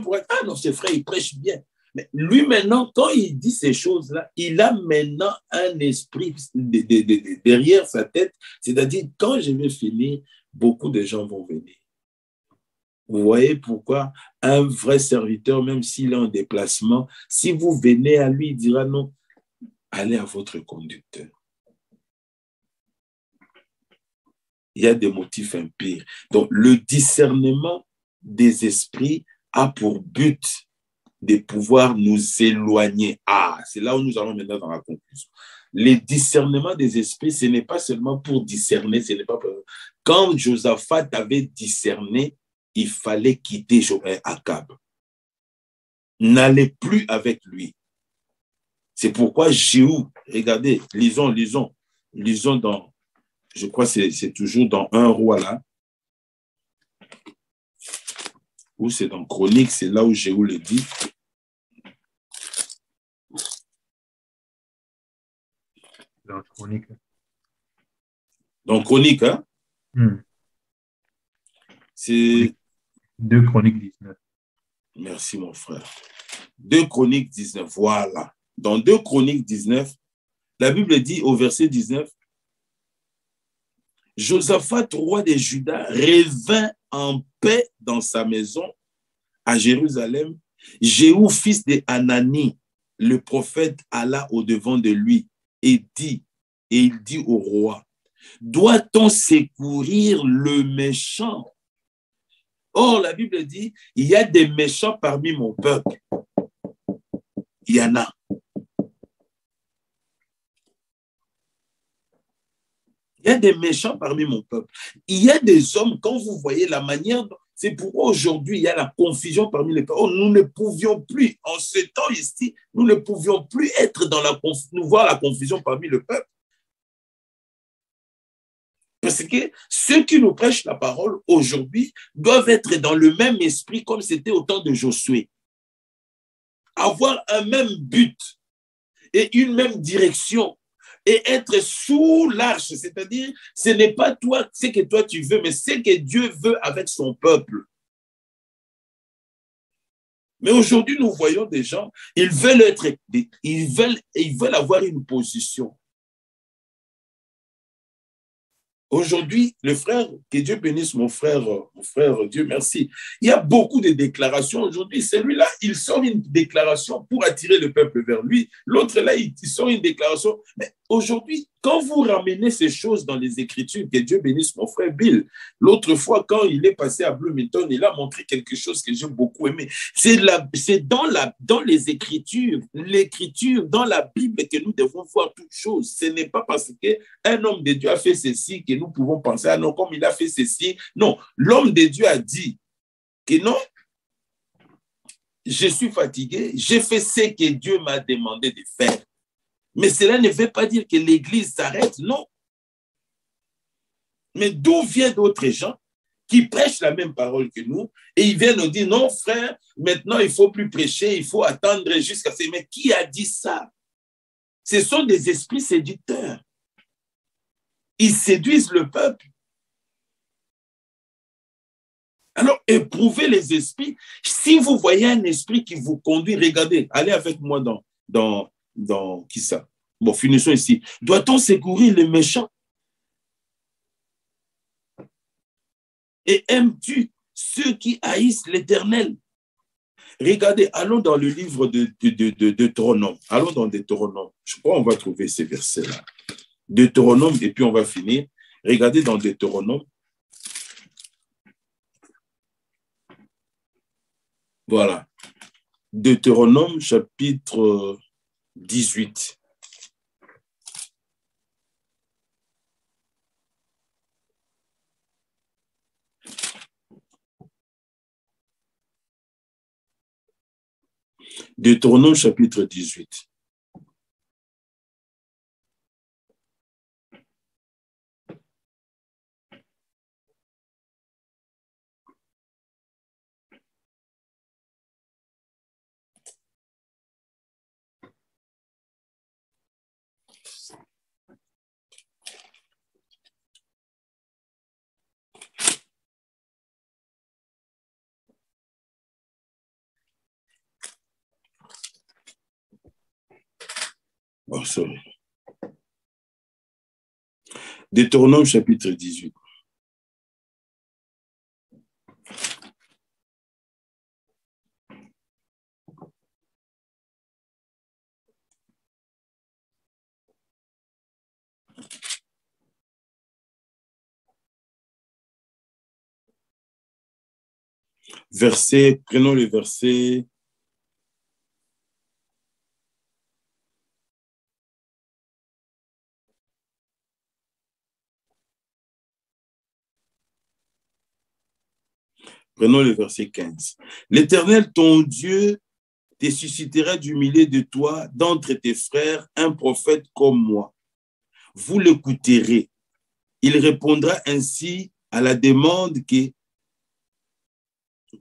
Speaker 1: pourrait dire, ah non, ce frère, il prêche bien. Mais lui, maintenant, quand il dit ces choses-là, il a maintenant un esprit derrière sa tête. C'est-à-dire, quand je vais finir, beaucoup de gens vont venir. Vous voyez pourquoi un vrai serviteur, même s'il est en déplacement, si vous venez à lui, il dira non, allez à votre conducteur. Il y a des motifs impurs. Donc, le discernement des esprits a pour but de pouvoir nous éloigner. Ah, c'est là où nous allons maintenant dans la conclusion. Les discernements des esprits, ce n'est pas seulement pour discerner, ce n'est pas pour... Quand Josaphat avait discerné, il fallait quitter Akab. N'allez plus avec lui. C'est pourquoi Jéhu, regardez, lisons dans, je crois que c'est toujours dans 1 roi là, ou c'est dans Chronique, c'est là où Jéhu le dit.
Speaker 3: Dans Chronique.
Speaker 1: Dans Chronique, hein? C'est...
Speaker 3: 2 Chroniques 19.
Speaker 1: Merci, mon frère. 2 Chroniques 19, voilà. Dans 2 Chroniques 19, la Bible dit au verset 19, Josaphat, roi de Juda, revint en paix dans sa maison à Jérusalem. Jéhu, fils de Hanani, le prophète, alla au-devant de lui et il dit au roi, doit-on secourir le méchant? Or, la Bible dit, il y a des méchants parmi mon peuple. Il y en a. Il y a des méchants parmi mon peuple. Il y a des hommes, quand vous voyez la manière, c'est pourquoi aujourd'hui il y a la confusion parmi les peuples. Oh, nous ne pouvions plus, en ce temps ici, nous ne pouvions plus être dans nous voir la confusion parmi le peuple. Parce que ceux qui nous prêchent la parole aujourd'hui doivent être dans le même esprit comme c'était au temps de Josué. Avoir un même but et une même direction. Et être sous l'arche, c'est-à-dire, ce n'est pas toi, ce que toi tu veux, mais ce que Dieu veut avec son peuple. Mais aujourd'hui, nous voyons des gens, ils veulent avoir une position. Aujourd'hui, le frère, que Dieu bénisse mon frère, Dieu merci. Il y a beaucoup de déclarations aujourd'hui. Celui-là, il sort une déclaration pour attirer le peuple vers lui. L'autre, là, il sort une déclaration. Mais aujourd'hui, quand vous ramenez ces choses dans les Écritures, que Dieu bénisse mon frère Bill, l'autre fois, quand il est passé à Bloomington, il a montré quelque chose que j'ai beaucoup aimé. C'est dans les Écritures, l'Écriture, dans la Bible, que nous devons voir toutes choses. Ce n'est pas parce qu'un homme de Dieu a fait ceci que nous pouvons penser, ah non, comme il a fait ceci. Non, l'homme de Dieu a dit que non, je suis fatigué, j'ai fait ce que Dieu m'a demandé de faire. Mais cela ne veut pas dire que l'Église s'arrête, non. Mais d'où viennent d'autres gens qui prêchent la même parole que nous et ils viennent nous dire, non frère, maintenant il ne faut plus prêcher, il faut attendre jusqu'à ce... Mais qui a dit ça? Ce sont des esprits séducteurs. Ils séduisent le peuple. Alors, éprouvez les esprits. Si vous voyez un esprit qui vous conduit, regardez, allez avec moi dans qui ça? Bon, finissons ici. Doit-on secourir les méchants? Et aimes-tu ceux qui haïssent l'Éternel? Regardez, allons dans le livre de Deutéronome. Allons dans Deutéronome. Je crois qu'on va trouver ces versets-là. Deutéronome, et puis on va finir. Regardez dans Deutéronome. Voilà. Deutéronome, chapitre 18. Deutéronome, chapitre 18. Oh, sorry. Deutéronome, chapitre 18. Prenons le verset Prenons le verset 15. L'Éternel, ton Dieu, te suscitera du milieu de toi, d'entre tes frères, un prophète comme moi. Vous l'écouterez. Il répondra ainsi à la demande que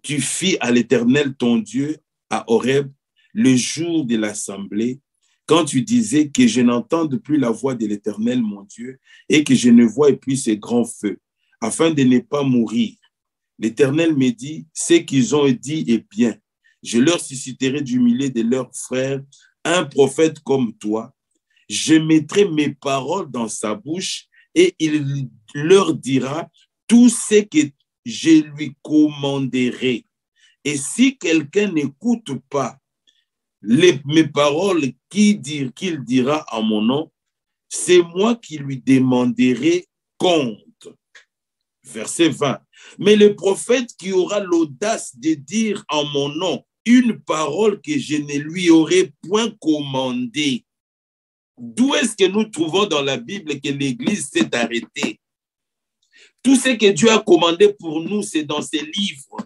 Speaker 1: tu fis à l'Éternel, ton Dieu, à Horeb, le jour de l'assemblée, quand tu disais que je n'entende plus la voix de l'Éternel, mon Dieu, et que je ne vois plus ces grands feux, afin de ne pas mourir. L'Éternel me dit, ce qu'ils ont dit est bien. Je leur susciterai du milieu de leurs frères un prophète comme toi. Je mettrai mes paroles dans sa bouche et il leur dira tout ce que je lui commanderai. Et si quelqu'un n'écoute pas mes paroles qu'il dira en mon nom, c'est moi qui lui demanderai compte. Verset 20. Mais le prophète qui aura l'audace de dire en mon nom une parole que je ne lui aurai point commandée. D'où est-ce que nous trouvons dans la Bible que l'Église s'est arrêtée? Tout ce que Dieu a commandé pour nous, c'est dans ses livres.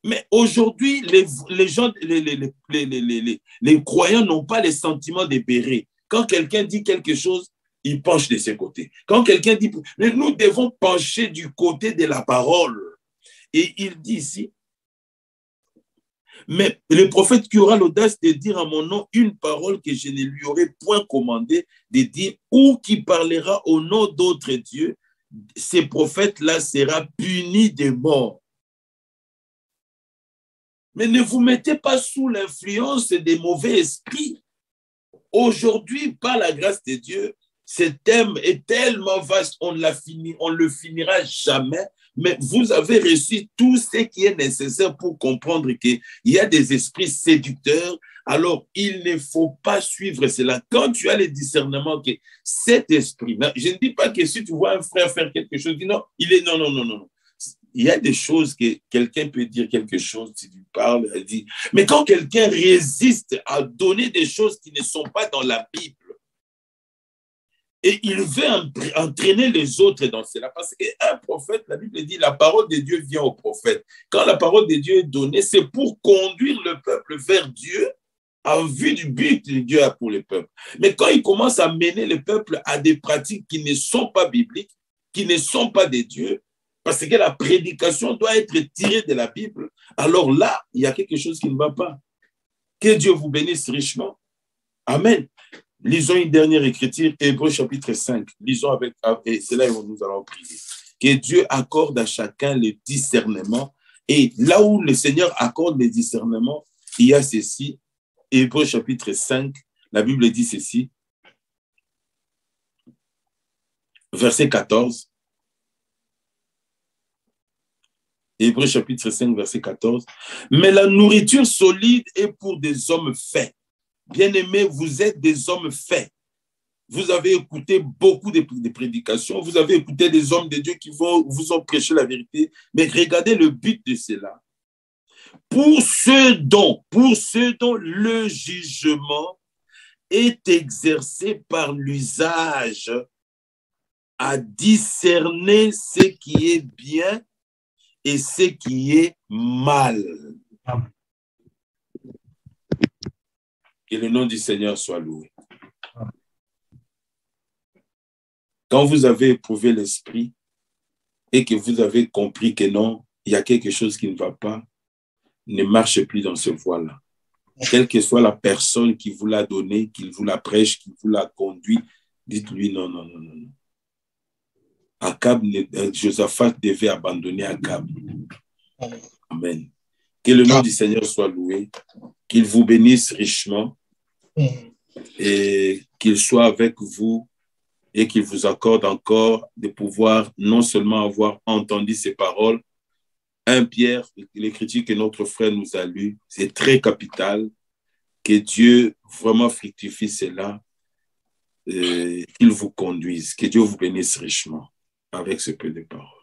Speaker 1: Mais aujourd'hui, les gens, les croyants n'ont pas les sentiments de béret. Quand quelqu'un dit quelque chose, il penche de ses côtés. Quand quelqu'un dit, mais nous devons pencher du côté de la parole. Et il dit ici, mais le prophète qui aura l'audace de dire en mon nom une parole que je ne lui aurai point commandé de dire, ou qui parlera au nom d'autres dieux, ce prophète-là sera puni de mort. Mais ne vous mettez pas sous l'influence des mauvais esprits. Aujourd'hui, par la grâce de Dieu, ce thème est tellement vaste, on le finira jamais, mais vous avez reçu tout ce qui est nécessaire pour comprendre qu'il y a des esprits séducteurs. Alors, il ne faut pas suivre cela. Quand tu as le discernement que cet esprit, je ne dis pas que si tu vois un frère faire quelque chose, dis non, non. Il y a des choses que quelqu'un peut dire quelque chose, si tu parles, elle dit. Mais quand quelqu'un résiste à donner des choses qui ne sont pas dans la Bible, et il veut entraîner les autres dans cela, parce qu'un prophète, la Bible dit, la parole de Dieu vient au prophète. Quand la parole de Dieu est donnée, c'est pour conduire le peuple vers Dieu, en vue du but que Dieu a pour le peuple. Mais quand il commence à mener le peuple à des pratiques qui ne sont pas bibliques, qui ne sont pas de Dieu, parce que la prédication doit être tirée de la Bible, alors là, il y a quelque chose qui ne va pas. Que Dieu vous bénisse richement. Amen. Lisons une dernière écriture, Hébreux chapitre 5. Lisons et c'est là où nous allons prier. Que Dieu accorde à chacun le discernement. Et là où le Seigneur accorde le discernement, il y a ceci. Hébreux chapitre 5, la Bible dit ceci. Verset 14. Hébreux chapitre 5, verset 14. Mais la nourriture solide est pour des hommes faits. Bien-aimés, vous êtes des hommes faits. Vous avez écouté beaucoup de prédications, vous avez écouté des hommes de Dieu qui vous ont prêché la vérité, mais regardez le but de cela. Pour ceux dont le jugement est exercé par l'usage à discerner ce qui est bien et ce qui est mal. Que le nom du Seigneur soit loué. Quand vous avez éprouvé l'esprit et que vous avez compris que non, il y a quelque chose qui ne va pas, ne marchez plus dans ce voie-là. Quelle que soit la personne qui vous l'a donné, qui vous la prêche, qui vous l'a conduit, dites-lui non. Josaphat devait abandonner Akab. Amen. Que le nom du Seigneur soit loué, qu'il vous bénisse richement et qu'il soit avec vous et qu'il vous accorde encore de pouvoir non seulement avoir entendu ces paroles. 1 Pierre, l'écriture que notre frère nous a lue, c'est très capital. Que Dieu vraiment fructifie cela, qu'il vous conduise. Que Dieu vous bénisse richement avec ce peu de paroles.